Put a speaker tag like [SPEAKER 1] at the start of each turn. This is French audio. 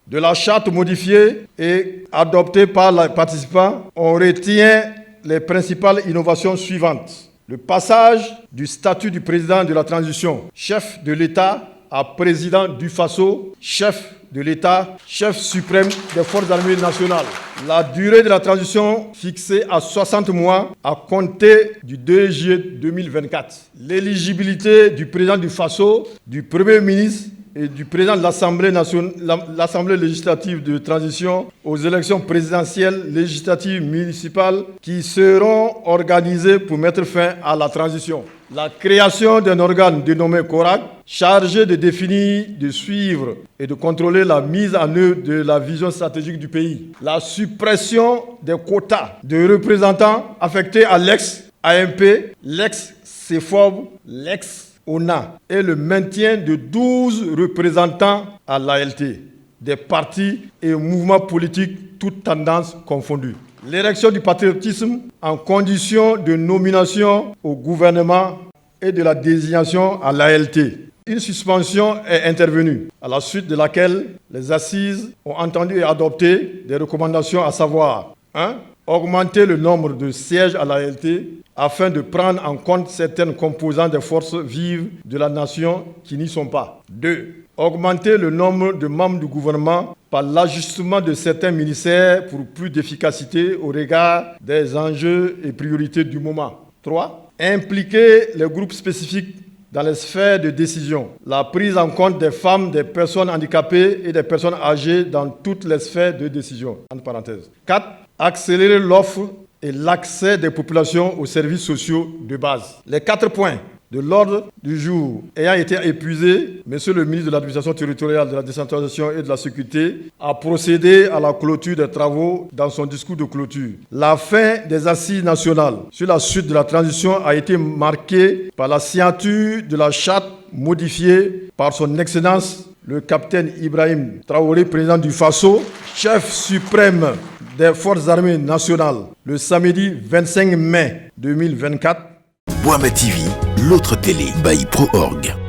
[SPEAKER 1] de la charte modifiée et adoptée par les participants, on retient les principales innovations suivantes. Le passage du statut du président de la transition, chef de l'État, à président du Faso, chef de l'État, chef suprême des forces armées nationales. La durée de la transition fixée à 60 mois à compter du 2 juillet 2024. L'éligibilité du président du Faso, du Premier ministre et du président de l'Assemblée législative de transition aux élections présidentielles, législatives, municipales qui seront organisées pour mettre fin à la transition. La création d'un organe dénommé CORAC, chargé de définir, de suivre et de contrôler la mise en œuvre de la vision stratégique du pays. La suppression des quotas de représentants affectés à l'ex-AMP, l'ex-CEFOB, l'ex-ONA et le maintien de 12 représentants à l'ALT, des partis et mouvements politiques, toutes tendances confondues. L'érection du patriotisme en condition de nomination au gouvernement et de la désignation à l'ALT. Une suspension est intervenue, à la suite de laquelle les assises ont entendu et adopté des recommandations, à savoir 1. Augmenter le nombre de sièges à l'ALT afin de prendre en compte certaines composantes des forces vives de la nation qui n'y sont pas. 2. Augmenter le nombre de membres du gouvernement par l'ajustement de certains ministères pour plus d'efficacité au regard des enjeux et priorités du moment. 3. Impliquer les groupes spécifiques dans les sphères de décision. La prise en compte des femmes, des personnes handicapées et des personnes âgées dans toutes les sphères de décision. Entre parenthèses. 4. Accélérer l'offre et l'accès des populations aux services sociaux de base. Les 4 points de l'ordre du jour ayant été épuisés, Monsieur le ministre de l'Administration territoriale, de la décentralisation et de la sécurité a procédé à la clôture des travaux dans son discours de clôture. La fin des assises nationales sur la suite de la transition a été marquée par la signature de la charte modifiée par son Excellence le capitaine Ibrahim Traoré, président du Faso, chef suprême des forces armées nationales, le samedi 25 mai 2024.
[SPEAKER 2] Boama TV, l'autre télé by ProOrg.